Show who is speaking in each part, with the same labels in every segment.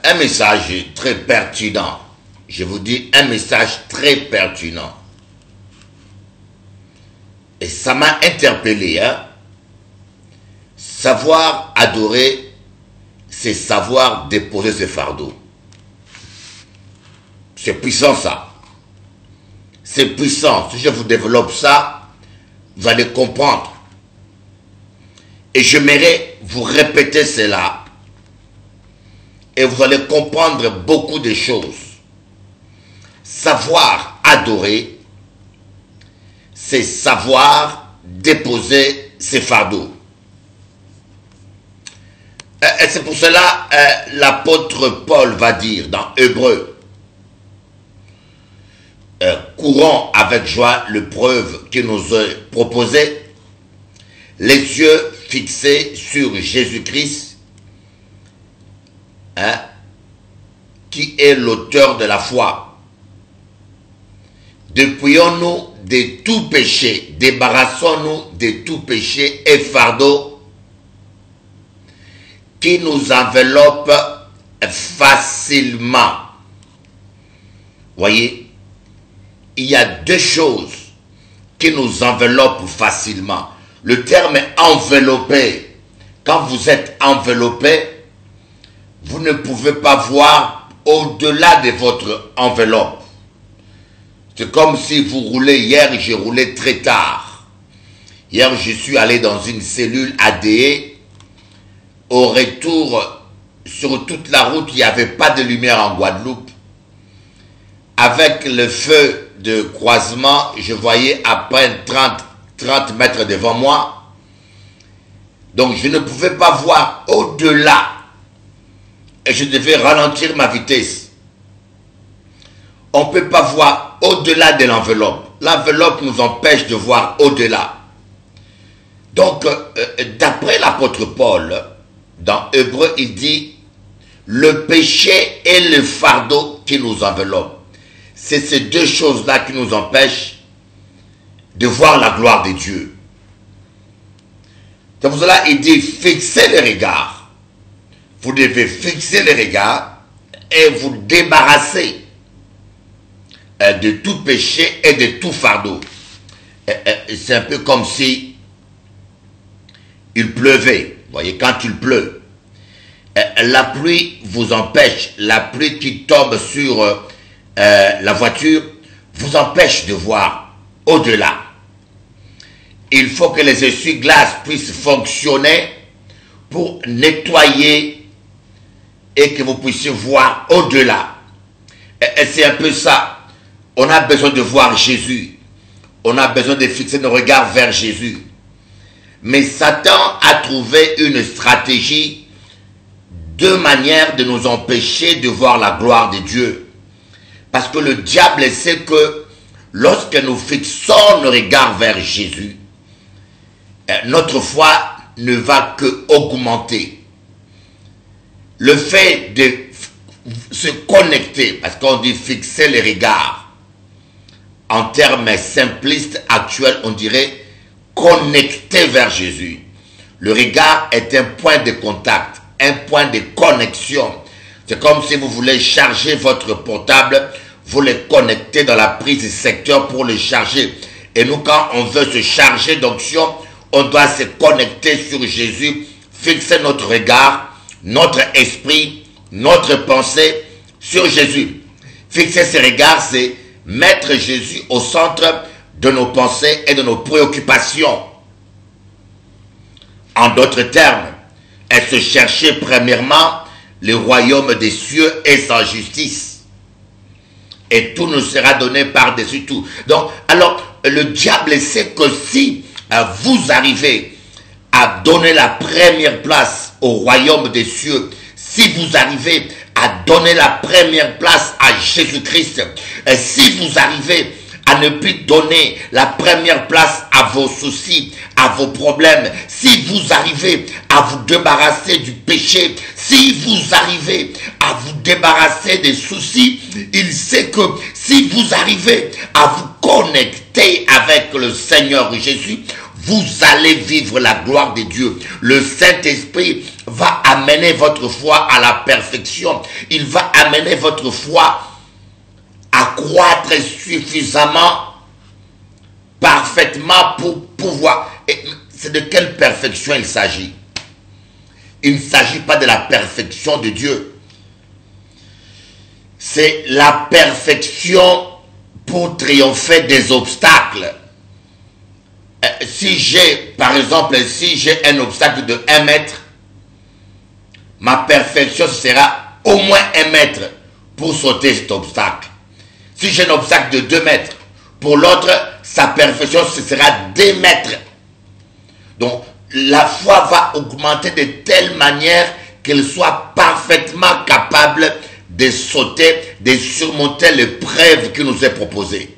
Speaker 1: un message très pertinent. Je vous dis un message très pertinent. Et ça m'a interpellé. Hein? Savoir adorer, c'est savoir déposer ses fardeaux. C'est puissant ça. C'est puissant. Si je vous développe ça, vous allez comprendre. Et j'aimerais vous répéter cela. Et vous allez comprendre beaucoup de choses. Savoir adorer, c'est savoir déposer ses fardeaux. Et c'est pour cela l'apôtre Paul va dire dans Hébreux, courons avec joie l'épreuve qui nous est proposée, les yeux fixés sur Jésus-Christ, hein, qui est l'auteur de la foi. Dépouillons-nous de tout péché, débarrassons-nous de tout péché et fardeau qui nous enveloppe facilement. Voyez, il y a deux choses qui nous enveloppent facilement. Le terme enveloppé, quand vous êtes enveloppé, vous ne pouvez pas voir au-delà de votre enveloppe. C'est comme si vous roulez. Hier, j'ai roulé très tard. Hier, je suis allé dans une cellule ADE. Au retour, sur toute la route, il n'y avait pas de lumière en Guadeloupe. Avec le feu de croisement, je voyais à peine 30 mètres devant moi. Donc, je ne pouvais pas voir au-delà. Et je devais ralentir ma vitesse. On ne peut pas voir au-delà de l'enveloppe. L'enveloppe nous empêche de voir au-delà. Donc, d'après l'apôtre Paul, dans Hébreux, il dit, le péché et le fardeau qui nous enveloppent. C'est ces deux choses-là qui nous empêchent de voir la gloire de Dieu. C'est pour cela qu'il dit, fixez les regards. Vous devez fixer les regards et vous débarrasser de tout péché et de tout fardeau. C'est un peu comme si il pleuvait. Vous voyez, quand il pleut, la pluie vous empêche, la pluie qui tombe sur la voiture vous empêche de voir au-delà. Il faut que les essuie-glaces puissent fonctionner pour nettoyer et que vous puissiez voir au-delà. Et c'est un peu ça. On a besoin de voir Jésus. On a besoin de fixer nos regards vers Jésus. Mais Satan a trouvé une stratégie, deux manières de nous empêcher de voir la gloire de Dieu. Parce que le diable sait que lorsque nous fixons nos regards vers Jésus, notre foi ne va que augmenter. Le fait de se connecter, parce qu'on dit fixer les regards, en termes simplistes actuels, on dirait connecter vers Jésus. Le regard est un point de contact, un point de connexion. C'est comme si vous voulez charger votre portable, vous le connectez dans la prise secteur pour le charger. Et nous, quand on veut se charger d'onction, on doit se connecter sur Jésus, fixer notre regard, notre esprit, notre pensée sur Jésus. Fixer ses regards, c'est mettre Jésus au centre de nos pensées et de nos préoccupations. En d'autres termes, elle se cherchait premièrement le royaume des cieux et sa justice. Et tout nous sera donné par-dessus tout. Donc, alors, le diable sait que si vous arrivez à donner la première place au royaume des cieux, si vous arrivez à donner la première place à Jésus-Christ, si vous arrivez à ne plus donner la première place à vos soucis, à vos problèmes, si vous arrivez à vous débarrasser du péché, si vous arrivez à vous débarrasser des soucis, il sait que si vous arrivez à vous connecter avec le Seigneur Jésus, vous allez vivre la gloire de Dieu. Le Saint-Esprit va amener votre foi à la perfection. Il va amener votre foi à croître suffisamment, parfaitement pour pouvoir. C'est de quelle perfection il s'agit? Il ne s'agit pas de la perfection de Dieu. C'est la perfection pour triompher des obstacles. Si j'ai, par exemple, si j'ai un obstacle de 1 mètre, ma perfection sera au moins 1 mètre pour sauter cet obstacle. Si j'ai un obstacle de 2 mètres, pour l'autre, sa perfection ce sera 2 mètres. Donc, la foi va augmenter de telle manière qu'elle soit parfaitement capable de sauter, de surmonter l'épreuve qui nous est proposée.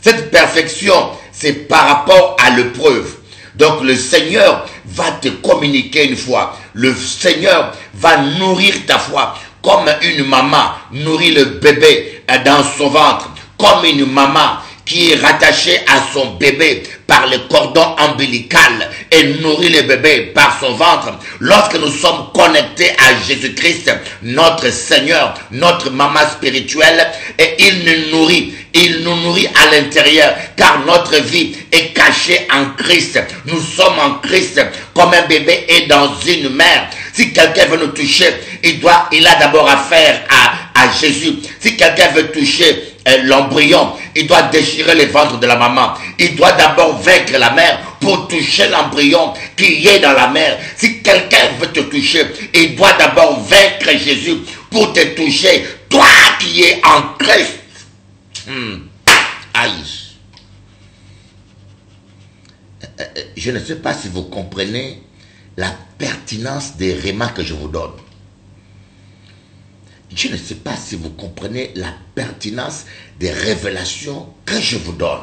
Speaker 1: Cette perfection, c'est par rapport à l'épreuve. Donc le Seigneur va te communiquer une foi. Le Seigneur va nourrir ta foi. Comme une maman nourrit le bébé dans son ventre. Comme une maman qui est rattachée à son bébé par le cordon ombilical et nourrit le bébé par son ventre. Lorsque nous sommes connectés à Jésus-Christ, notre Seigneur, notre maman spirituelle, et il nous nourrit à l'intérieur, car notre vie est cachée en Christ. Nous sommes en Christ, comme un bébé est dans une mère. Si quelqu'un veut nous toucher, il a d'abord affaire à Jésus. Si quelqu'un veut toucher l'embryon, il doit déchirer le ventre de la maman. Il doit d'abord vaincre la mère pour toucher l'embryon qui est dans la mère. Si quelqu'un veut te toucher, il doit d'abord vaincre Jésus pour te toucher, toi qui es en Christ. Aïe. Je ne sais pas si vous comprenez la pertinence des remarques que je vous donne. Je ne sais pas si vous comprenez la pertinence des révélations que je vous donne.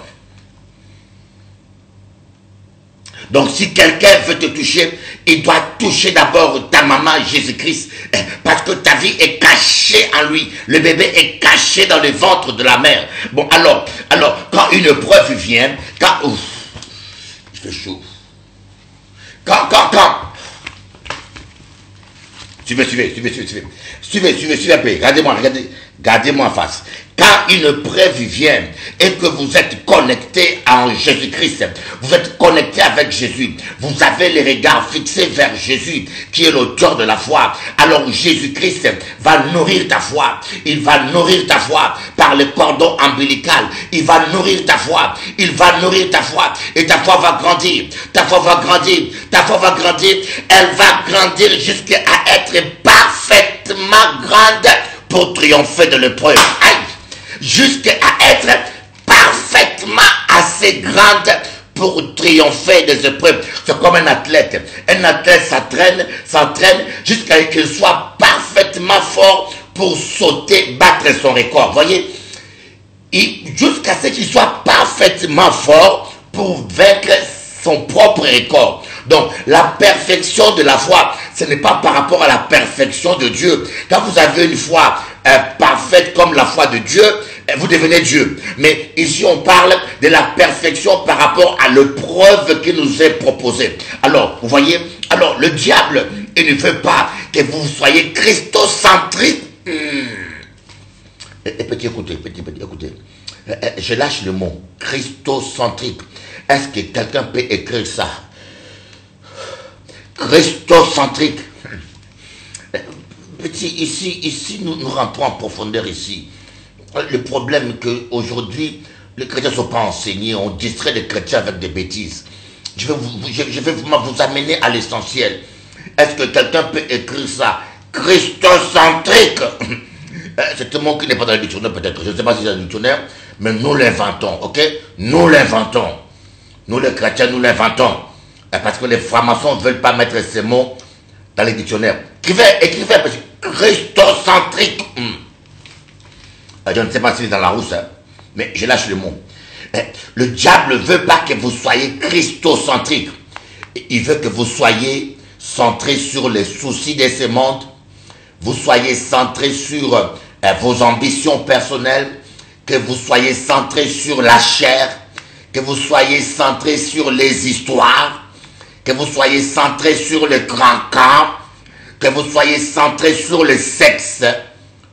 Speaker 1: Donc si quelqu'un veut te toucher, il doit toucher d'abord ta maman Jésus-Christ. Parce que ta vie est cachée en lui. Le bébé est caché dans le ventre de la mère. Bon, alors quand une preuve vient, quand... Ouf, il fait chaud. Quand... Suivez un peu. Regardez-moi en face. Quand une preuve vient et que vous êtes connecté en Jésus-Christ, vous êtes connecté avec Jésus, vous avez les regards fixés vers Jésus, qui est l'auteur de la foi. Alors Jésus-Christ va nourrir ta foi. Il va nourrir ta foi par le cordon ombilical. Il va nourrir ta foi. Il va nourrir ta foi. Et ta foi va grandir. Ta foi va grandir. Ta foi va grandir. Elle va grandir jusqu'à être parfaitement grande pour triompher de l'épreuve. Jusqu'à être parfaitement assez grande pour triompher des épreuves. C'est comme un athlète. Un athlète s'entraîne jusqu'à ce qu'il soit parfaitement fort pour sauter, battre son record. Voyez, jusqu'à ce qu'il soit parfaitement fort pour vaincre son propre record. Donc, la perfection de la foi, ce n'est pas par rapport à la perfection de Dieu. Quand vous avez une foi parfaite comme la foi de Dieu, vous devenez Dieu. Mais ici, on parle de la perfection par rapport à l'épreuve qui nous est proposée. Alors, vous voyez, alors le diable, il ne veut pas que vous soyez christocentrique. Petit, écoutez. Je lâche le mot christocentrique. Est-ce que quelqu'un peut écrire ça? Christocentrique. Petit, ici, nous rentrons en profondeur ici. Le problème est qu'aujourd'hui, les chrétiens ne sont pas enseignés. On distrait les chrétiens avec des bêtises. Je vais vous amener à l'essentiel. Est-ce que quelqu'un peut écrire ça? Christocentrique. C'est un mot qui n'est pas dans le dictionnaire peut-être. Je ne sais pas si c'est dans le dictionnaire, mais nous l'inventons, ok? Nous l'inventons. Nous les chrétiens, nous l'inventons. Parce que les francs-maçons ne veulent pas mettre ces mots dans les dictionnaires. Écrivez, parce que christocentrique. Je ne sais pas s'il est dans la rousse, hein, mais je lâche le mot. Le diable ne veut pas que vous soyez christocentrique. Il veut que vous soyez centré sur les soucis de ce monde. Vous soyez centré sur vos ambitions personnelles. Que vous soyez centré sur la chair. que vous soyez centré sur les histoires, que vous soyez centré sur le grand camp, que vous soyez centré sur le sexe.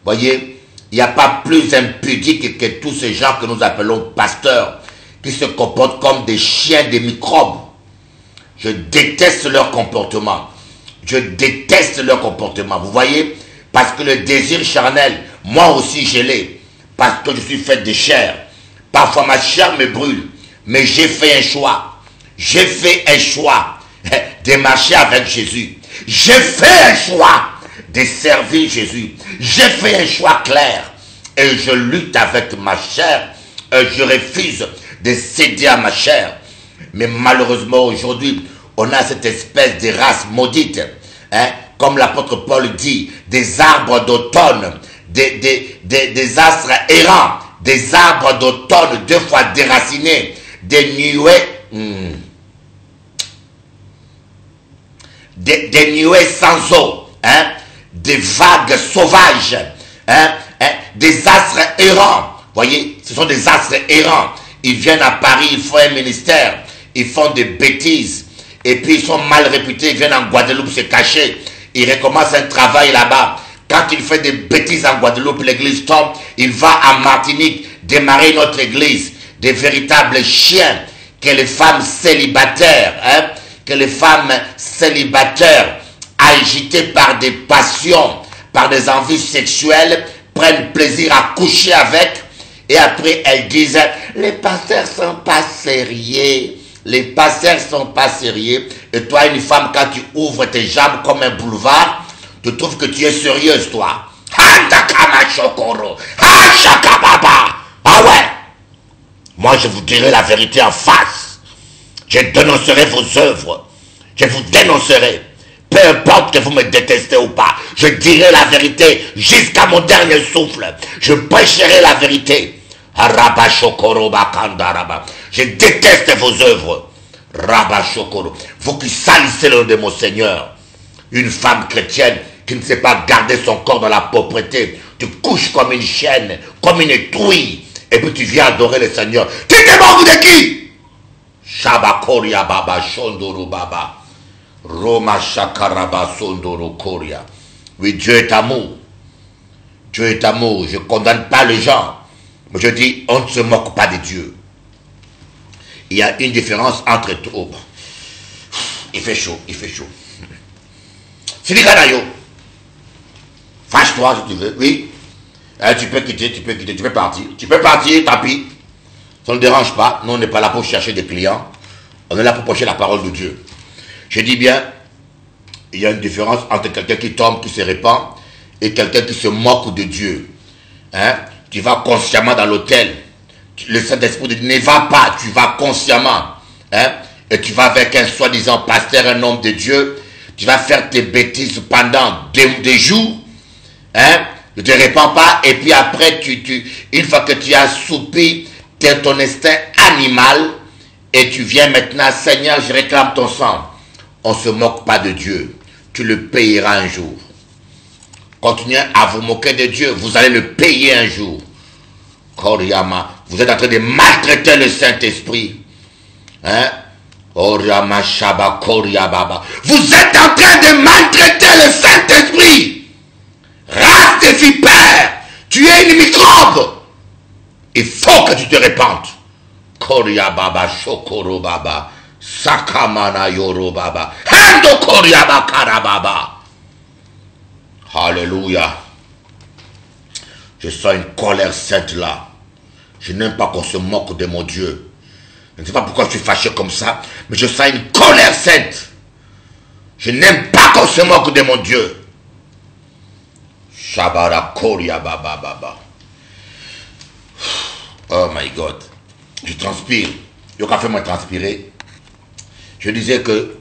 Speaker 1: Voyez, il n'y a pas plus impudique que tous ces gens que nous appelons pasteurs, qui se comportent comme des chiens des microbes. Je déteste leur comportement. Je déteste leur comportement. Vous voyez, parce que le désir charnel, moi aussi je l'ai, parce que je suis fait de chair. Parfois ma chair me brûle, mais j'ai fait un choix. J'ai fait un choix de marcher avec Jésus. J'ai fait un choix de servir Jésus. J'ai fait un choix clair. Et je lutte avec ma chair. Je refuse de céder à ma chair. Mais malheureusement aujourd'hui, on a cette espèce de race maudite. Comme l'apôtre Paul dit, des arbres d'automne, des astres errants, des arbres d'automne 2 fois déracinés, des nuées, des nuées sans eau, des vagues sauvages, des astres errants. Voyez, ce sont des astres errants. Ils viennent à Paris, ils font un ministère, ils font des bêtises, et puis ils sont mal réputés, ils viennent en Guadeloupe se cacher, ils recommencent un travail là-bas. Quand il fait des bêtises en Guadeloupe, l'église tombe, il va à Martinique démarrer notre église, des véritables chiens, que les femmes célibataires, que les femmes célibataires, agitées par des passions, par des envies sexuelles, prennent plaisir à coucher avec, et après elles disent, les pasteurs sont pas sérieux, les pasteurs sont pas sérieux, et toi une femme, quand tu ouvres tes jambes comme un boulevard, tu trouves que tu es sérieuse, toi. Ah ouais. Moi, je vous dirai la vérité en face. Je dénoncerai vos œuvres. Je vous dénoncerai. Peu importe que vous me détestez ou pas. Je dirai la vérité jusqu'à mon dernier souffle. Je prêcherai la vérité. Je déteste vos œuvres. Vous qui salissez le nom de mon Seigneur. Une femme chrétienne qui ne sait pas garder son corps dans la pauvreté. Tu couches comme une chienne, comme une truie. Et puis tu viens adorer le Seigneur. Tu te moques de qui? Shabakoria Baba Shondoro Baba. Roma Shakaraba Sondoro Koria. Oui, Dieu est amour. Dieu est amour. Je ne condamne pas les gens. Mais je dis, on ne se moque pas de Dieu. Il y a une différence entre tout. Oh, il fait chaud, il fait chaud. Sidi Kanayo. Fâche-toi si tu veux. Oui. Tu peux quitter, tu peux partir. Tu peux partir, tant pis. Ça ne dérange pas. Nous, on n'est pas là pour chercher des clients. On est là pour prêcher la parole de Dieu. Je dis bien, il y a une différence entre quelqu'un qui tombe, qui se répand, et quelqu'un qui se moque de Dieu. Tu vas consciemment dans l'hôtel. Le Saint-Esprit dit, ne va pas, tu vas consciemment. Et tu vas avec un soi-disant pasteur, un homme de Dieu. Tu vas faire tes bêtises pendant des jours. Ne te répands pas. Et puis après, une fois que tu as soupi ton instinct animal, et tu viens maintenant, Seigneur, je réclame ton sang. On ne se moque pas de Dieu. Tu le payeras un jour. Continuez à vous moquer de Dieu. Vous allez le payer un jour. Koriyama, vous êtes en train de maltraiter le Saint-Esprit. Oriyama Shaba Koriyababa. Vous êtes en train de maltraiter le Saint-Esprit. Race de vipères. Tu es une microbe. Il faut que tu te répandes. Koriyababa Shokoro Baba. Sakamana Yoro Baba. Hando Koriyaba Karababa. Alléluia. Je sens une colère sainte là. Je n'aime pas qu'on se moque de mon Dieu. Je ne sais pas pourquoi je suis fâché comme ça, mais je sens une colère sainte. Je n'aime pas qu'on se moque de mon Dieu. Shabara Koria Baba Baba. Oh my God. Je transpire. Yoka fait moi transpirer. Je disais que,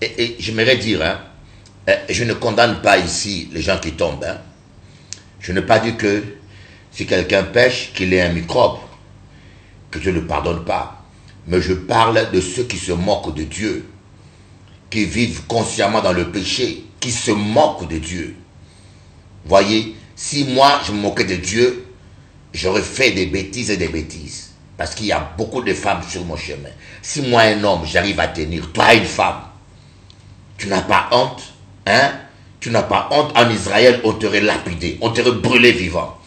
Speaker 1: et j'aimerais dire, je ne condamne pas ici les gens qui tombent. Je n'ai pas dit que si quelqu'un pêche, qu'il ait un microbe, que je ne le pardonne pas. Mais je parle de ceux qui se moquent de Dieu, qui vivent consciemment dans le péché, qui se moquent de Dieu. Voyez, si moi je me moquais de Dieu, j'aurais fait des bêtises et des bêtises. Parce qu'il y a beaucoup de femmes sur mon chemin. Si moi, un homme, j'arrive à tenir, toi, une femme, tu n'as pas honte, hein? Tu n'as pas honte. En Israël, on t'aurait lapidé, on t'aurait brûlé vivant.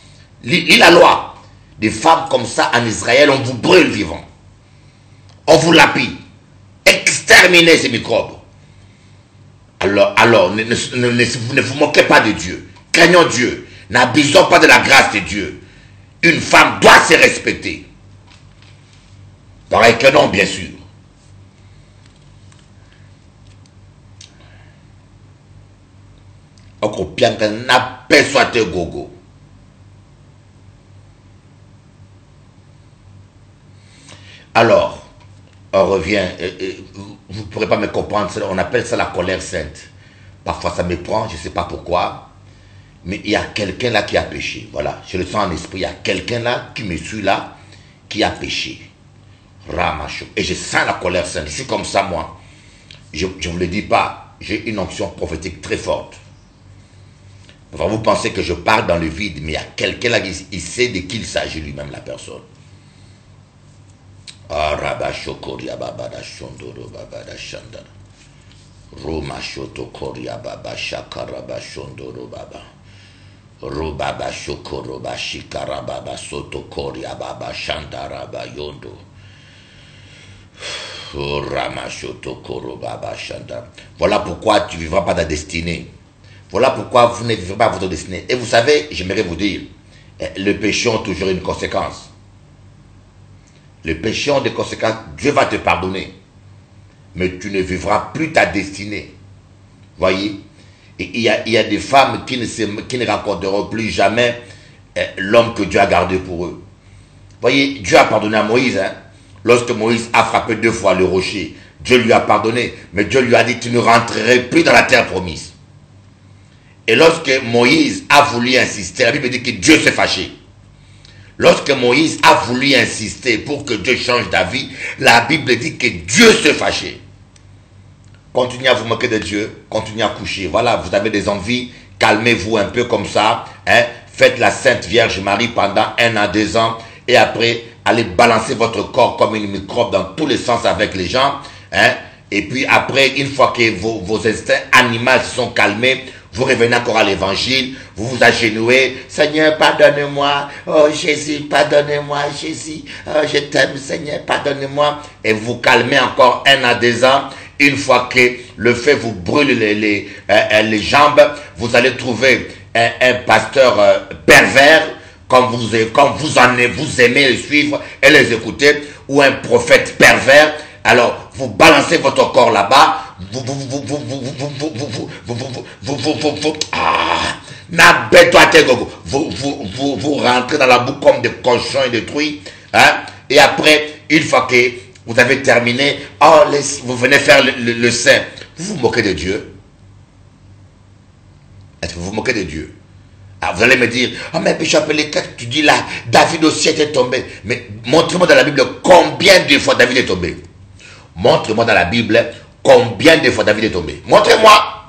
Speaker 1: Lis la loi. Des femmes comme ça, en Israël, on vous brûle vivant. On vous lapide. Exterminez ces microbes. Alors ne vous moquez pas de Dieu. Craignons Dieu. N'abusons pas de la grâce de Dieu. Une femme doit se respecter. Pareil qu'un homme, bien sûr. Gogo. Alors, on revient, vous ne pourrez pas me comprendre, on appelle ça la colère sainte. Parfois ça me prend, je ne sais pas pourquoi, mais il y a quelqu'un là qui a péché. Voilà, je le sens en esprit, il y a quelqu'un là qui me suit là, qui a péché. Ramacho. Et je sens la colère sainte, je suis comme ça moi. Je ne vous le dis pas, j'ai une onction prophétique très forte. Enfin, vous pensez que je parle dans le vide, mais il y a quelqu'un là, il sait de qui il s'agit lui-même, la personne. Ah, Rabasho Koria Babada Shondoro Babada Shandara. Roma Shoto Koria Baba Shakaraba Shondoro Baba. Robaba Shokoroba Shikarababa Soto Koria Baba Shandara Bayondo. Rama Shoto Koro Baba Shandara. Voilà pourquoi tu ne vivras pas ta destinée. Voilà pourquoi vous ne vivrez pas votre destinée. Et vous savez, j'aimerais vous dire, le péché a toujours une conséquence. Le péché a des conséquences, Dieu va te pardonner. Mais tu ne vivras plus ta destinée. Voyez? Et il y a des femmes qui ne rencontreront plus jamais l'homme que Dieu a gardé pour eux. Voyez, Dieu a pardonné à Moïse. Hein? Lorsque Moïse a frappé 2 fois le rocher, Dieu lui a pardonné. Mais Dieu lui a dit, tu ne rentrerais plus dans la terre promise. Et lorsque Moïse a voulu insister, la Bible dit que Dieu s'est fâché. Lorsque Moïse a voulu insister pour que Dieu change d'avis, la Bible dit que Dieu s'est fâché. Continuez à vous moquer de Dieu, continuez à coucher. Voilà, vous avez des envies, calmez-vous un peu comme ça. Hein? Faites la Sainte Vierge Marie pendant 1 à 2 ans. Et après, allez balancer votre corps comme une microbe dans tous les sens avec les gens. Hein? Et puis après, une fois que vos instincts animaux se sont calmés, vous revenez encore à l'évangile, vous vous agenouillez, Seigneur, pardonne-moi, oh Jésus, pardonne-moi, Jésus, oh je t'aime, Seigneur, pardonne-moi. Et vous calmez encore 1 à 2 ans. Une fois que le feu vous brûle les jambes, vous allez trouver un pasteur pervers, comme vous aimez les suivre et les écouter, ou un prophète pervers. Alors, vous balancez votre corps là-bas, vous rentrez dans la boue comme des cochons et des truies, hein? Et après, une fois que vous avez terminé, oh, vous venez faire le saint. Vous vous moquez de Dieu? Est-ce que vous vous moquez de Dieu? Alors vous allez me dire, oh mais Bishop, tu dis là, David aussi était tombé. Mais montrez-moi dans la Bible combien de fois David est tombé. Montrez-moi dans la Bible combien de fois David est tombé. Montrez-moi.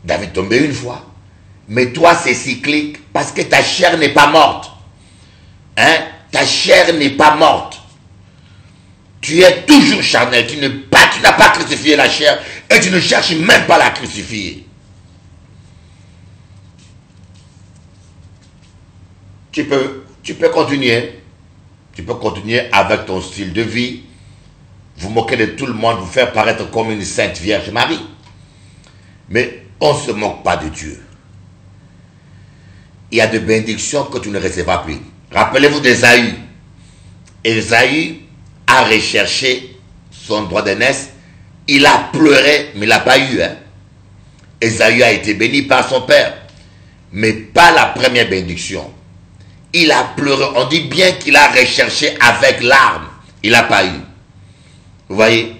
Speaker 1: David est tombé 1 fois. Mais toi, c'est cyclique parce que ta chair n'est pas morte. Hein? Ta chair n'est pas morte. Tu es toujours charnel. Tu n'as pas crucifié la chair et tu ne cherches même pas à la crucifier. Tu peux continuer. Tu peux continuer avec ton style de vie. Vous moquer de tout le monde, vous faire paraître comme une sainte Vierge Marie. Mais on ne se moque pas de Dieu. Il y a des bénédictions que tu ne recevras plus. Rappelez-vous d'Ésaü. Ésaü a recherché son droit d'aînesse. Il a pleuré, mais il n'a pas eu. Hein. Ésaü a été béni par son père. Mais pas la première bénédiction. Il a pleuré. On dit bien qu'il a recherché avec larmes. Il n'a pas eu. Vous voyez?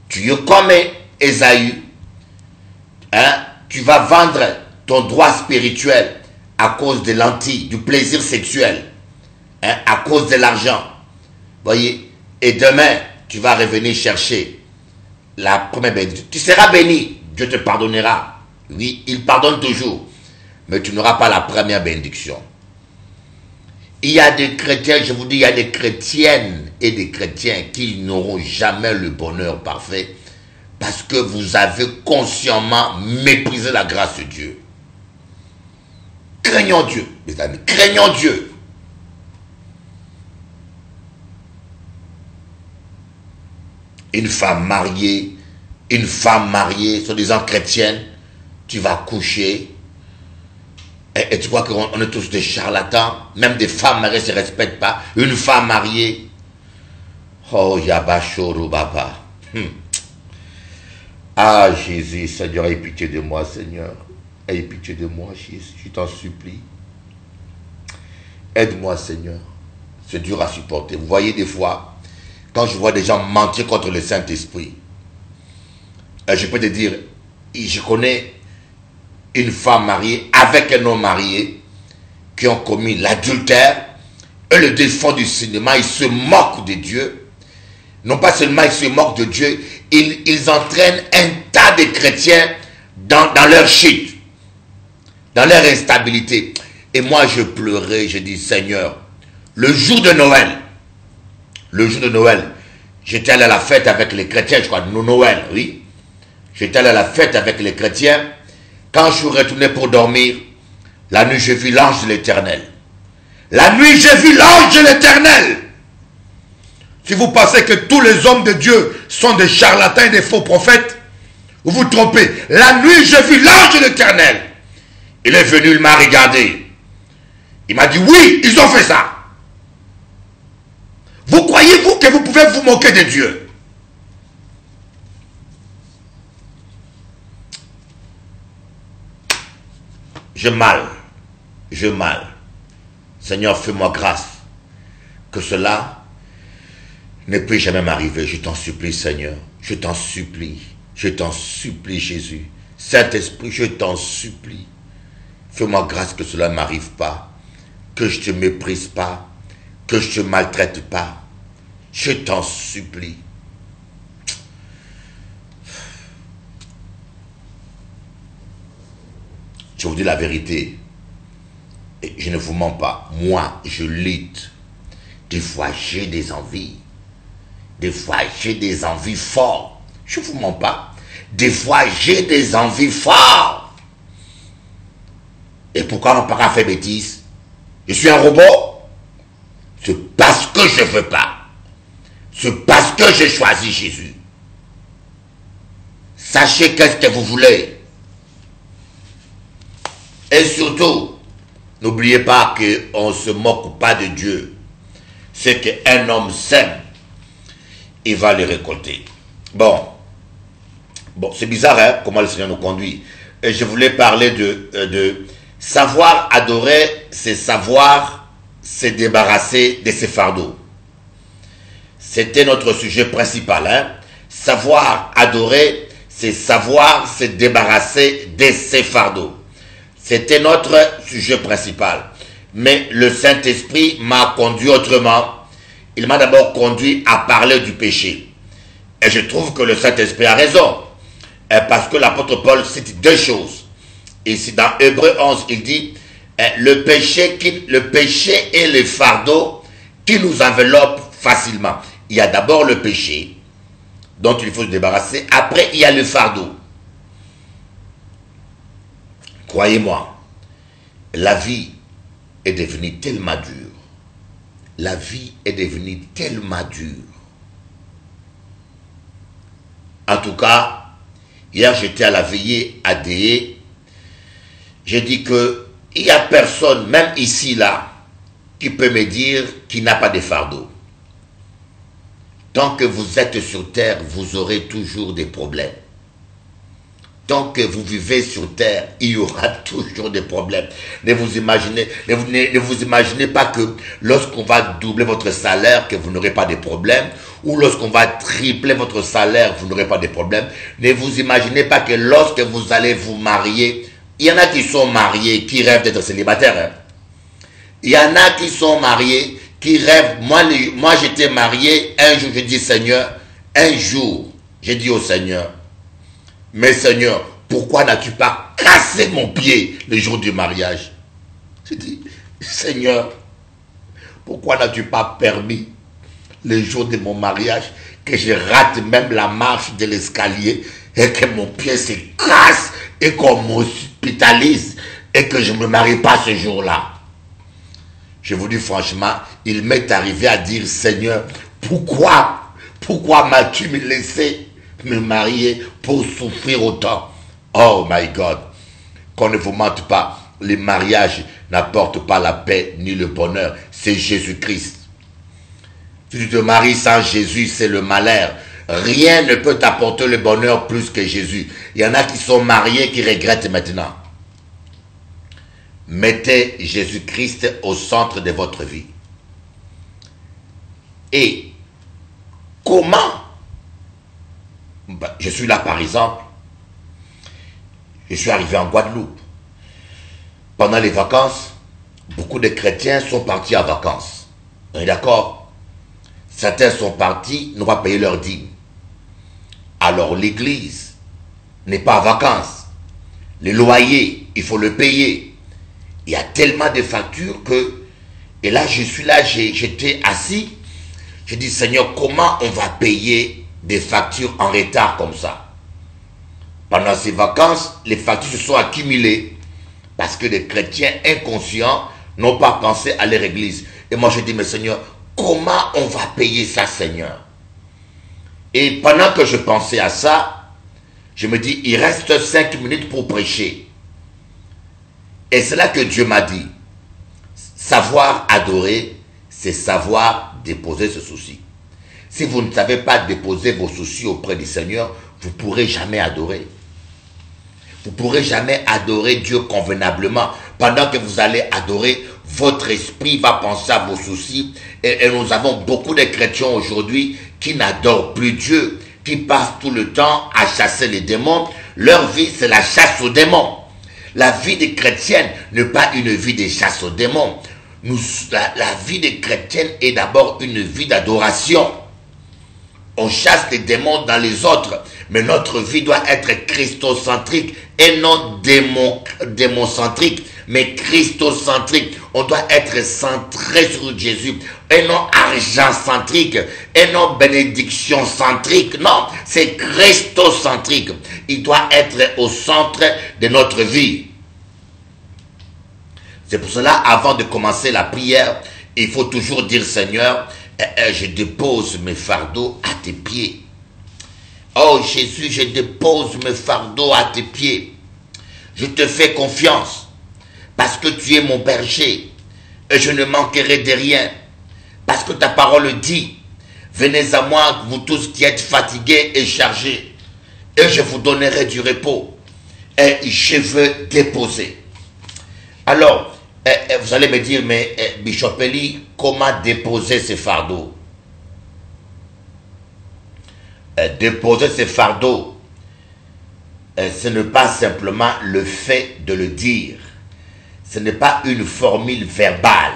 Speaker 1: Tu es comme Ésaü. Hein? Tu vas vendre ton droit spirituel à cause de lentilles, du plaisir sexuel. Hein? À cause de l'argent. Vous voyez? Et demain, tu vas revenir chercher la première bénédiction. Tu seras béni. Dieu te pardonnera. Oui, il pardonne toujours. Mais tu n'auras pas la première bénédiction. Il y a des chrétiens, je vous dis, il y a des chrétiennes et des chrétiens qui n'auront jamais le bonheur parfait parce que vous avez consciemment méprisé la grâce de Dieu. Craignons Dieu, mes amis, craignons Dieu. Une femme mariée, soi-disant chrétienne, tu vas coucher et tu crois qu'on est tous des charlatans, même des femmes mariées ne se respectent pas. Une femme mariée, oh Yabashoro Baba. Ah Jésus, Seigneur, aie pitié de moi, Seigneur. Aie pitié de moi, Jésus, je t'en supplie. Aide-moi, Seigneur. C'est dur à supporter. Vous voyez des fois, quand je vois des gens mentir contre le Saint-Esprit, je peux te dire, je connais une femme mariée avec un homme marié qui ont commis l'adultère. Eux le défendent du cinéma, ils se moquent de Dieu. Non pas seulement ils se moquent de Dieu, ils entraînent un tas de chrétiens dans leur chute, dans leur instabilité. Et moi je pleurais, je dis Seigneur, le jour de Noël, j'étais allé à la fête avec les chrétiens, je crois, Noël, oui. J'étais allé à la fête avec les chrétiens. Quand je suis retourné pour dormir, la nuit, j'ai vu l'ange de l'Éternel. La nuit, j'ai vu l'ange de l'Éternel. Si vous pensez que tous les hommes de Dieu sont des charlatans et des faux prophètes, vous vous trompez. La nuit, j'ai vu l'ange de l'Éternel. Il est venu, il m'a regardé. Il m'a dit, oui, ils ont fait ça. Vous croyez-vous que vous pouvez vous moquer de Dieu? Je mal. Seigneur, fais-moi grâce que cela ne puisse jamais m'arriver. Je t'en supplie, Seigneur. Je t'en supplie. Je t'en supplie, Jésus. Saint-Esprit, je t'en supplie. Fais-moi grâce que cela ne m'arrive pas. Que je ne te méprise pas. Que je ne te maltraite pas. Je t'en supplie. Je vous dis la vérité, et je ne vous mens pas. Moi, je lutte. Des fois, j'ai des envies. Des fois, j'ai des envies fortes. Je ne vous mens pas. Des fois, j'ai des envies fortes. Et pourquoi mon parent fait bêtise? Je suis un robot? C'est parce que je ne veux pas. C'est parce que j'ai choisi Jésus. Sachez qu'est-ce que vous voulez. Et surtout, n'oubliez pas qu'on ne se moque pas de Dieu. C'est qu'un homme sème, il va le récolter. Bon, c'est bizarre, hein, comment le Seigneur nous conduit. Et je voulais parler de savoir adorer, c'est savoir se débarrasser de ses fardeaux. C'était notre sujet principal. Hein. Savoir adorer, c'est savoir se débarrasser de ses fardeaux. C'était notre sujet principal. Mais le Saint-Esprit m'a conduit autrement. Il m'a d'abord conduit à parler du péché. Et je trouve que le Saint-Esprit a raison. Parce que l'apôtre Paul cite deux choses. Ici dans Hébreux 11, il dit le péché et le fardeau qui nous enveloppent facilement. Il y a d'abord le péché dont il faut se débarrasser. Après, il y a le fardeau. Croyez-moi, la vie est devenue tellement dure. La vie est devenue tellement dure. En tout cas, hier j'étais à la veillée à Déé. J'ai dit que il n'y a personne, même ici là, qui peut me dire qu'il n'a pas de fardeau. Tant que vous êtes sur terre, vous aurez toujours des problèmes. Tant que vous vivez sur terre, il y aura toujours des problèmes. Ne vous imaginez pas que lorsqu'on va doubler votre salaire, que vous n'aurez pas de problèmes, ou lorsqu'on va tripler votre salaire, vous n'aurez pas de problèmes. Ne vous imaginez pas que lorsque vous allez vous marier, il y en a qui sont mariés, qui rêvent d'être célibataires. Hein. Il y en a qui sont mariés, qui rêvent. Moi j'étais marié, un jour je dis Seigneur, un jour, j'ai dit au Seigneur, mais Seigneur, pourquoi n'as-tu pas cassé mon pied le jour du mariage? J'ai dit, Seigneur, pourquoi n'as-tu pas permis le jour de mon mariage que je rate même la marche de l'escalier et que mon pied se casse et qu'on m'hospitalise et que je ne me marie pas ce jour-là? Je vous dis franchement, il m'est arrivé à dire, Seigneur, pourquoi m'as-tu laissé me marier pour souffrir autant? Oh my God, qu'on ne vous mente pas, les mariages n'apportent pas la paix ni le bonheur, c'est Jésus-Christ. Si tu te maries sans Jésus, c'est le malheur. Rien ne peut t'apporter le bonheur plus que Jésus. Il y en a qui sont mariés qui regrettent maintenant. Mettez Jésus-Christ au centre de votre vie. Et comment? Je suis là par exemple. Je suis arrivé en Guadeloupe. Pendant les vacances, beaucoup de chrétiens sont partis en vacances. On est d'accord? Certains sont partis, n'ont pas payé leur dîme. Alors l'église n'est pas en vacances. Le loyer, il faut le payer. Il y a tellement de factures que... Et là, je suis là, j'étais assis. Je dis, Seigneur, comment on va payer des factures en retard comme ça? Pendant ces vacances, les factures se sont accumulées parce que les chrétiens inconscients n'ont pas pensé à leur église. Et moi, je dis, mais Seigneur, comment on va payer ça, Seigneur? Et pendant que je pensais à ça, je me dis, il reste 5 minutes pour prêcher. Et c'est là que Dieu m'a dit, savoir adorer, c'est savoir déposer ce souci. Si vous ne savez pas déposer vos soucis auprès du Seigneur, vous ne pourrez jamais adorer. Vous ne pourrez jamais adorer Dieu convenablement. Pendant que vous allez adorer, votre esprit va penser à vos soucis. Et nous avons beaucoup de chrétiens aujourd'hui qui n'adorent plus Dieu, qui passent tout le temps à chasser les démons. Leur vie, c'est la chasse aux démons. La vie des chrétiennes n'est pas une vie de chasse aux démons. La vie des chrétiennes est d'abord une vie d'adoration. On chasse les démons dans les autres, mais notre vie doit être christocentrique et non démoncentrique, mais christocentrique. On doit être centré sur Jésus et non argent-centrique et non bénédiction-centrique. Non, c'est christocentrique. Il doit être au centre de notre vie. C'est pour cela, avant de commencer la prière, il faut toujours dire, Seigneur, je dépose mes fardeaux à tes pieds. Oh Jésus, je dépose mes fardeaux à tes pieds. Je te fais confiance parce que tu es mon berger et je ne manquerai de rien. Parce que ta parole dit, venez à moi, vous tous qui êtes fatigués et chargés, et je vous donnerai du repos. Et je veux déposer. Alors, vous allez me dire, mais Bishop Eli, comment déposer ces fardeaux? Déposer ces fardeaux, ce n'est pas simplement le fait de le dire. Ce n'est pas une formule verbale.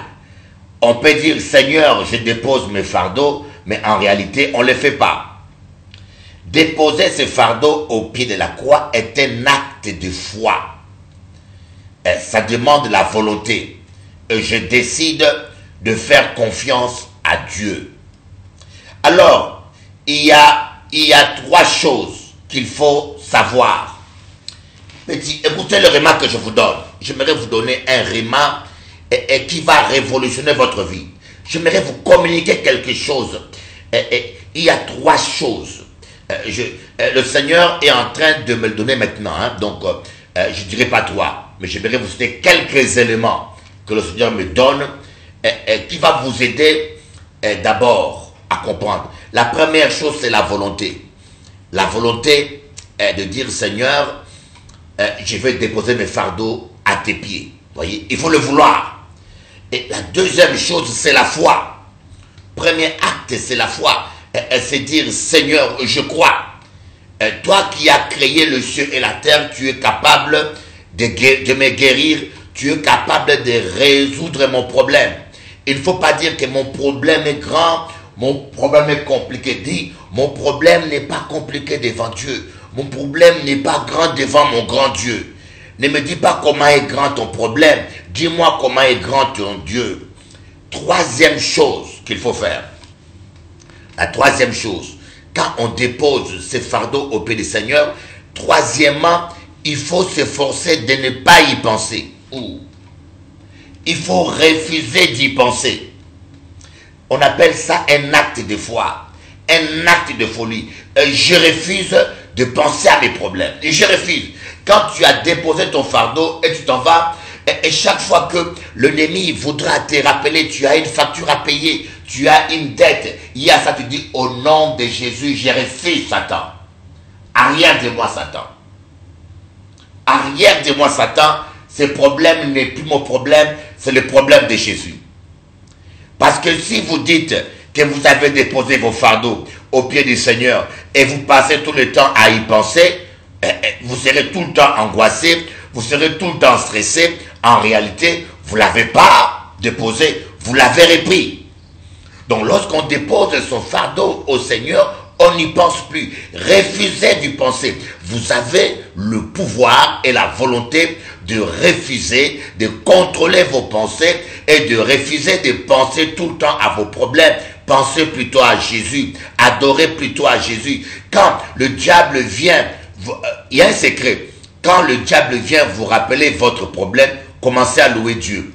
Speaker 1: On peut dire, Seigneur, je dépose mes fardeaux, mais en réalité, on ne le fait pas. Déposer ces fardeaux au pied de la croix est un acte de foi. Ça demande la volonté. Et je décide de faire confiance à Dieu. Alors, il y a 3 choses qu'il faut savoir. Écoutez le rhéma que je vous donne. J'aimerais vous donner un rhéma qui va révolutionner votre vie. J'aimerais vous communiquer quelque chose. Il y a 3 choses. Le Seigneur est en train de me le donner maintenant. Hein, donc, je ne dirai pas 3. Mais j'aimerais vous citer quelques éléments que le Seigneur me donne qui va vous aider d'abord à comprendre. La première chose, c'est la volonté. La volonté est de dire, Seigneur, je vais déposer mes fardeaux à tes pieds. Voyez, il faut le vouloir. Et la deuxième chose, c'est la foi. Premier acte, c'est la foi. C'est dire, Seigneur, je crois. Toi qui as créé le ciel et la terre, tu es capable de me guérir, tu es capable de résoudre mon problème. Il ne faut pas dire que mon problème est grand, mon problème est compliqué. Dis, mon problème n'est pas compliqué devant Dieu. Mon problème n'est pas grand devant mon grand Dieu. Ne me dis pas comment est grand ton problème. Dis-moi comment est grand ton Dieu. troisième chose qu'il faut faire, la troisième chose, quand on dépose ces fardeaux au pied du Seigneur, troisièmement, il faut s'efforcer de ne pas y penser. Il faut refuser d'y penser. On appelle ça un acte de foi, un acte de folie. Je refuse de penser à mes problèmes. Et je refuse. Quand tu as déposé ton fardeau et tu t'en vas, et chaque fois que l'ennemi voudra te rappeler, tu as une facture à payer, tu as une dette, il y a ça, tu dis, au nom de Jésus, je refuse Satan. Arrière de moi, Satan. Arrière de moi, Satan. Ce problème n'est plus mon problème, c'est le problème de Jésus. Parce que si vous dites que vous avez déposé vos fardeaux au pied du Seigneur et vous passez tout le temps à y penser, vous serez tout le temps angoissé, vous serez tout le temps stressé. En réalité, vous ne l'avez pas déposé, vous l'avez repris. Donc lorsqu'on dépose son fardeau au Seigneur, on n'y pense plus. Refusez d'y penser. Vous avez le pouvoir et la volonté de refuser, de contrôler vos pensées et de refuser de penser tout le temps à vos problèmes. Pensez plutôt à Jésus. Adorez plutôt à Jésus. Quand le diable vient, il y a un secret. Quand le diable vient vous rappeler votre problème, commencez à louer Dieu.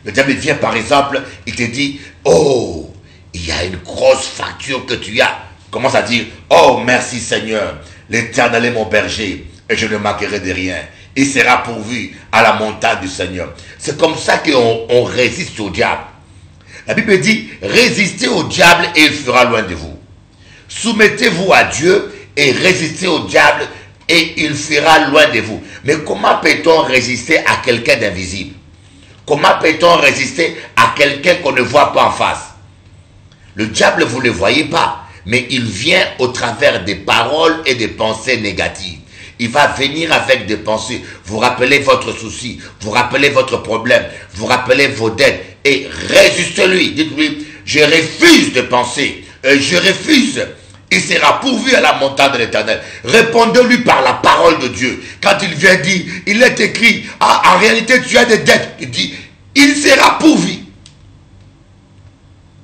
Speaker 1: Le diable vient par exemple, il te dit, oh, il y a une grosse facture que tu as. Commence à dire, oh merci Seigneur, l'Éternel est mon berger et je ne manquerai de rien. Il sera pourvu à la montagne du Seigneur. C'est comme ça qu'on résiste au diable. La Bible dit, résistez au diable et il fera loin de vous. Soumettez-vous à Dieu et résistez au diable et il fuira loin de vous. Mais comment peut-on résister à quelqu'un d'invisible? Comment peut-on résister à quelqu'un qu'on ne voit pas en face? Le diable, vous ne le voyez pas, mais il vient au travers des paroles et des pensées négatives. Il va venir avec des pensées. Vous rappelez votre souci, vous rappelez votre problème, vous rappelez vos dettes et résistez-lui. Dites-lui, je refuse de penser, je refuse. Il sera pourvu à la montagne de l'Éternel. Répondez-lui par la parole de Dieu. Quand il vient dire, il est écrit, ah, en réalité tu as des dettes. Il dit, il sera pourvu.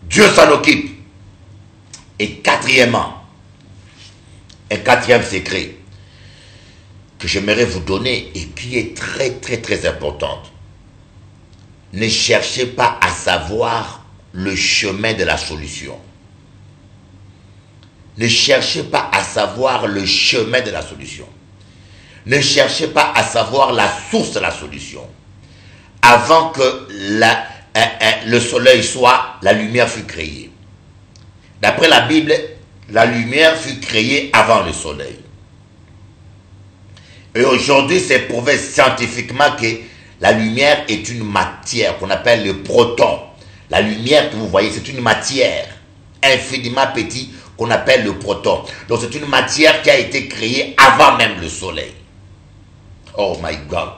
Speaker 1: Dieu s'en occupe. Et quatrièmement, un quatrième secret que j'aimerais vous donner et qui est très très très importante. Ne cherchez pas à savoir le chemin de la solution. Ne cherchez pas à savoir le chemin de la solution. Ne cherchez pas à savoir la source de la solution. Avant que le soleil soit, la lumière fut créée. D'après la Bible, la lumière fut créée avant le soleil. Et aujourd'hui, c'est prouvé scientifiquement que la lumière est une matière qu'on appelle le proton. La lumière que vous voyez, c'est une matière infiniment petite qu'on appelle le proton. Donc c'est une matière qui a été créée avant même le soleil. Oh my God.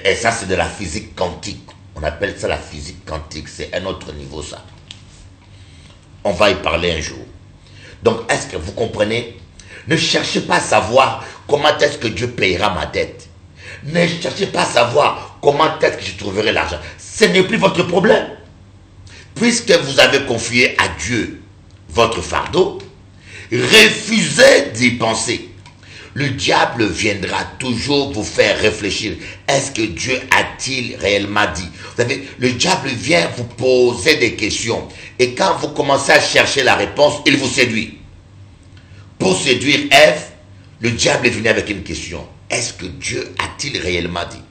Speaker 1: Et ça, c'est de la physique quantique. On appelle ça la physique quantique. C'est un autre niveau, ça. On va y parler un jour. Donc, est-ce que vous comprenez? Ne cherchez pas à savoir comment est-ce que Dieu payera ma dette. Ne cherchez pas à savoir comment est-ce que je trouverai l'argent. Ce n'est plus votre problème. Puisque vous avez confié à Dieu votre fardeau, refusez d'y penser. Le diable viendra toujours vous faire réfléchir. Est-ce que Dieu a-t-il réellement dit? Vous savez, le diable vient vous poser des questions. Et quand vous commencez à chercher la réponse, il vous séduit. Pour séduire Ève, le diable est venu avec une question. Est-ce que Dieu a-t-il réellement dit?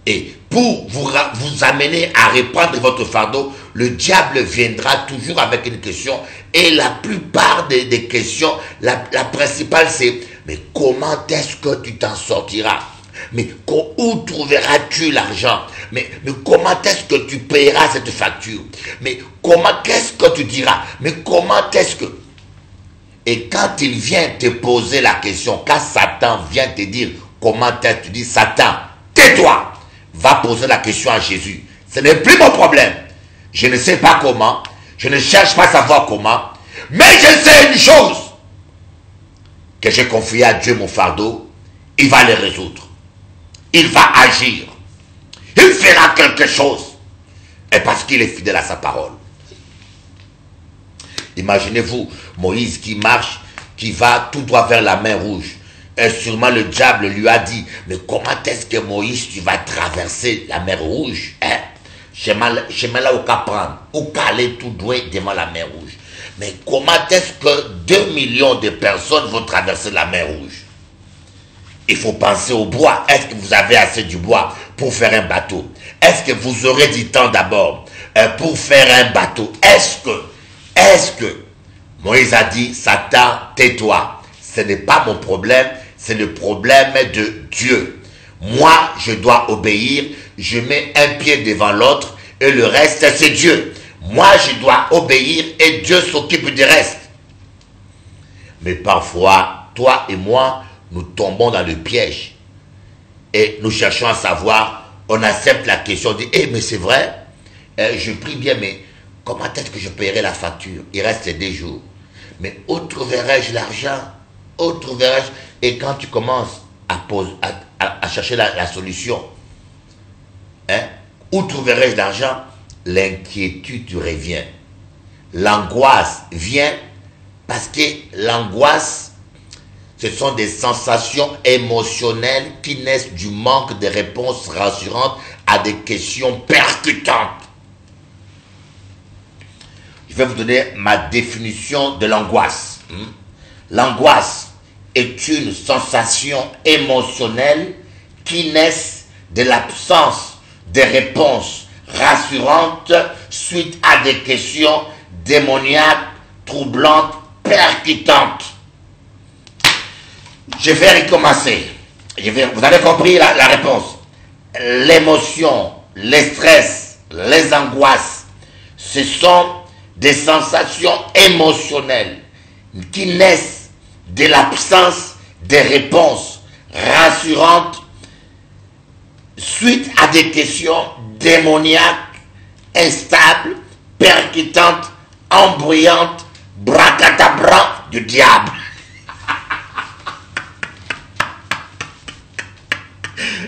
Speaker 1: Et pour vous amener à reprendre votre fardeau, le diable viendra toujours avec une question. Et la plupart des questions, la principale c'est, mais comment est-ce que tu t'en sortiras? Mais où trouveras-tu l'argent? Mais comment est-ce que tu payeras cette facture? Mais qu'est-ce que tu diras? Mais comment est-ce que... Et quand il vient te poser la question, quand Satan vient te dire comment est-ce que tu dis, Satan, tais-toi! Va poser la question à Jésus. Ce n'est plus mon problème. Je ne sais pas comment. Je ne cherche pas à savoir comment. Mais je sais une chose. Que j'ai confié à Dieu mon fardeau. Il va le résoudre. Il va agir. Il fera quelque chose. et parce qu'il est fidèle à sa parole. Imaginez-vous, Moïse qui marche, qui va tout droit vers la mer Rouge. Et sûrement le diable lui a dit, mais comment est-ce que Moïse, tu vas traverser la mer Rouge, hein? Chemin là où qu'à prendre, où qu'à aller tout droit devant la mer Rouge. Mais comment est-ce que 2 millions de personnes vont traverser la mer Rouge? Il faut penser au bois. Est-ce que vous avez assez du bois pour faire un bateau? Est-ce que vous aurez du temps d'abord pour faire un bateau? Est-ce que Moïse a dit, Satan, tais-toi. Ce n'est pas mon problème, c'est le problème de Dieu. Moi, je dois obéir, je mets un pied devant l'autre et le reste, c'est Dieu. Moi, je dois obéir et Dieu s'occupe du reste. Mais parfois, toi et moi, nous tombons dans le piège et nous cherchons à savoir, on accepte la question, on dit, mais c'est vrai, je prie bien, mais comment est-ce que je paierai la facture? Il reste 2 jours. Mais où trouverai-je l'argent? Où trouverai-je? Et quand tu commences à chercher la solution, hein, où trouverai-je l'argent? L'inquiétude revient. L'angoisse vient parce que l'angoisse, ce sont des sensations émotionnelles qui naissent du manque de réponses rassurantes à des questions percutantes. Je vais vous donner ma définition de l'angoisse. L'angoisse est une sensation émotionnelle qui naît de l'absence de réponses rassurantes suite à des questions démoniaques, troublantes, percutantes. Je vais recommencer. Vous avez compris la réponse. L'émotion, le stress, les angoisses, ce sont des sensations émotionnelles qui naissent de l'absence de réponses rassurantes suite à des questions démoniaques, instables, percutantes, embrouillantes, bracadabra du diable.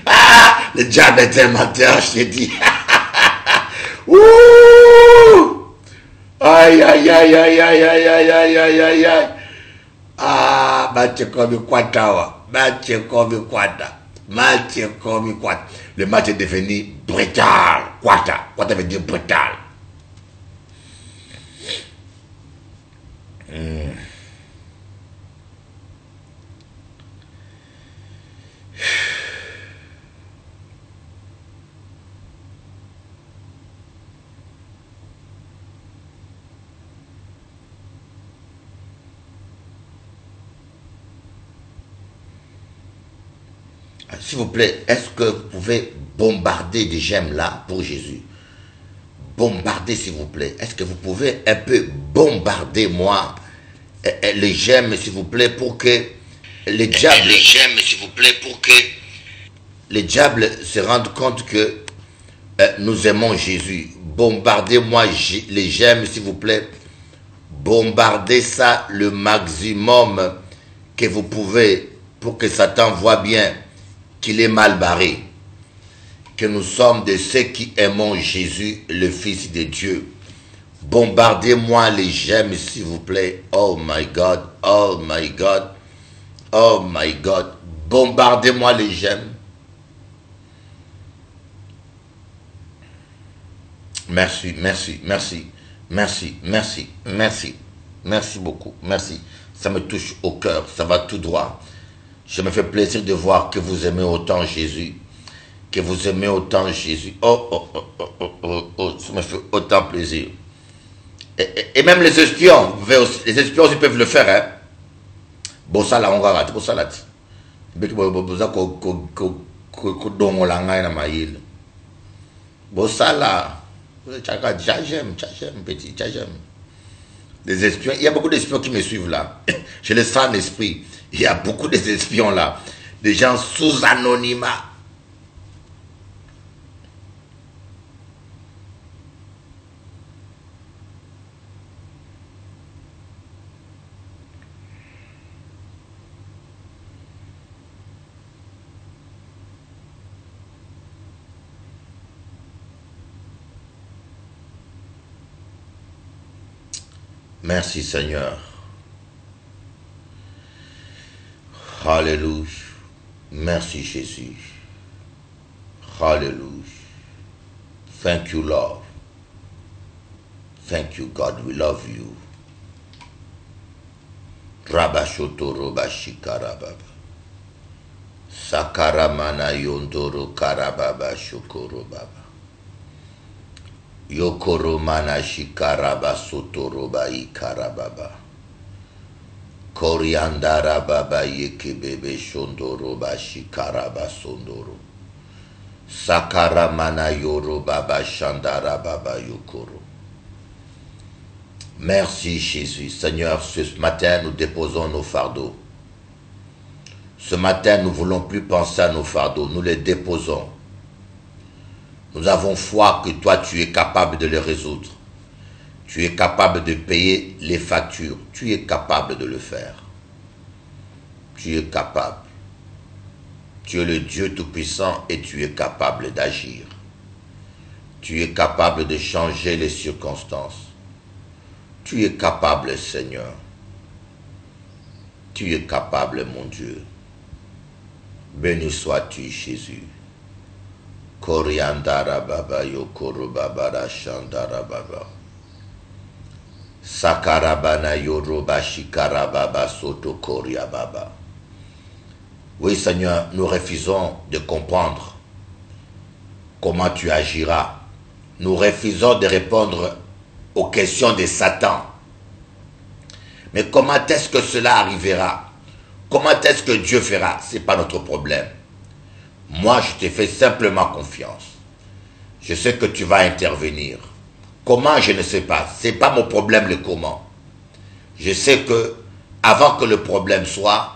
Speaker 1: Ah, le diable est un menteur, je t'ai dit. Ouh! Aïe, aïe, aïe, aïe, aïe, aïe, aïe, aïe, aïe, aïe, aïe. Ah, match comme quoi, match comme quoi, match comme quoi. Le match est devenu brutal. Quoi veut dire brutal? S'il vous plaît, est-ce que vous pouvez bombarder des j'aime là pour Jésus? Bombarder, s'il vous plaît. Est-ce que vous pouvez un peu bombarder moi les j'aime, s'il vous plaît, pour que les diables, s'il vous plaît, pour que les diables se rendent compte que nous aimons Jésus. Bombardez-moi les j'aime, s'il vous plaît. Bombardez ça le maximum que vous pouvez pour que Satan voit bien qu'il est mal barré, que nous sommes de ceux qui aimons Jésus, le Fils de Dieu. Bombardez-moi les j'aime, s'il vous plaît. Oh my God, oh my God, oh my God. Bombardez-moi les j'aime. Merci, merci, merci, merci, merci, merci, merci beaucoup, merci. Ça me touche au cœur, ça va tout droit. Je me fais plaisir de voir que vous aimez autant Jésus. Que vous aimez autant Jésus. Ça me fait autant plaisir. Et même les espions, les espions aussi peuvent le faire. Hein? Bon, ça là, on va rater. Bon, ça là. Bon, ça là. J'aime, petit, j'aime. Les espions, il y a beaucoup d'espions qui me suivent là. Je le sens en esprit. Il y a beaucoup d'espions là. Des gens sous anonymat. Merci Seigneur. Alléluia. Merci Jésus. Hallelujah. Thank you, Lord. Thank you, God. We love you. Rabashoto robashikarababa. Sakaramana yondoro karababa shokoro baba. Yokoro mana shikaraba sotoroba ikarababa. Koriandara baba yekebebe shondoro bashikaraba sondoro. Sakara mana yoro baba shandara baba yokoro. Merci Jésus. Seigneur, ce matin nous déposons nos fardeaux. Ce matin nous ne voulons plus penser à nos fardeaux, nous les déposons. Nous avons foi que toi tu es capable de les résoudre. Tu es capable de payer les factures. Tu es capable de le faire. Tu es capable. Tu es le Dieu Tout-Puissant et tu es capable d'agir. Tu es capable de changer les circonstances. Tu es capable, Seigneur. Tu es capable, mon Dieu. Béni sois-tu, Jésus. Koriandara baba yokoro babara shandara baba. Sakarabana yoroba shikarababa soto koria baba. Oui, Seigneur, nous refusons de comprendre comment tu agiras. Nous refusons de répondre aux questions de Satan. Mais comment est-ce que cela arrivera? Comment est-ce que Dieu fera? Ce n'est pas notre problème. Moi, je te fais simplement confiance. Je sais que tu vas intervenir. Comment, je ne sais pas. Ce n'est pas mon problème le comment. Je sais que avant que le problème soit,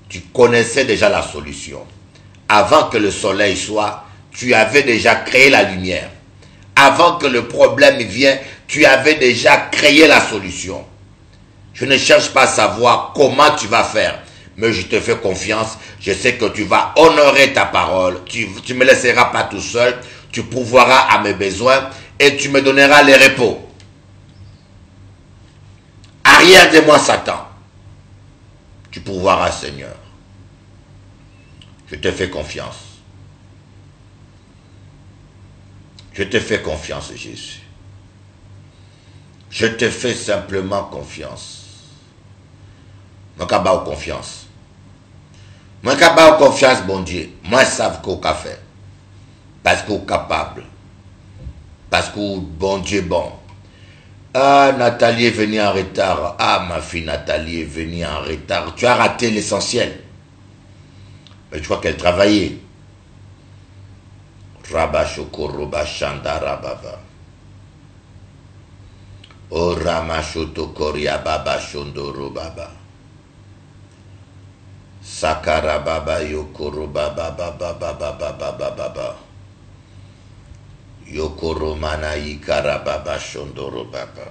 Speaker 1: tu connaissais déjà la solution. Avant que le soleil soit, tu avais déjà créé la lumière. Avant que le problème vienne, tu avais déjà créé la solution. Je ne cherche pas à savoir comment tu vas faire, mais je te fais confiance. Je sais que tu vas honorer ta parole. Tu ne me laisseras pas tout seul. Tu pourvoiras à mes besoins et tu me donneras les repos. Arrière de moi, Satan. Tu pourvoiras, Seigneur. Je te fais confiance. Je te fais confiance, Jésus. Je te fais simplement confiance. Moi, je n'ai confiance. Moi, je n'ai confiance, bon Dieu. Moi, je sais qu'on a fait. Parce qu'on est capable. Parce que, bon Dieu, bon. Ah, Nathalie est venue en retard. Ah, ma fille Nathalie est venue en retard. Tu as raté l'essentiel. Mais je crois qu'elle travaillait. Rabba Shokoroba Shandara Baba. O Ramashoto Koria Baba Shondoro Baba. Sakara Baba Yokoro Baba Baba Baba Baba Baba. Yokoro Mana Ikara Baba Shondoro Baba.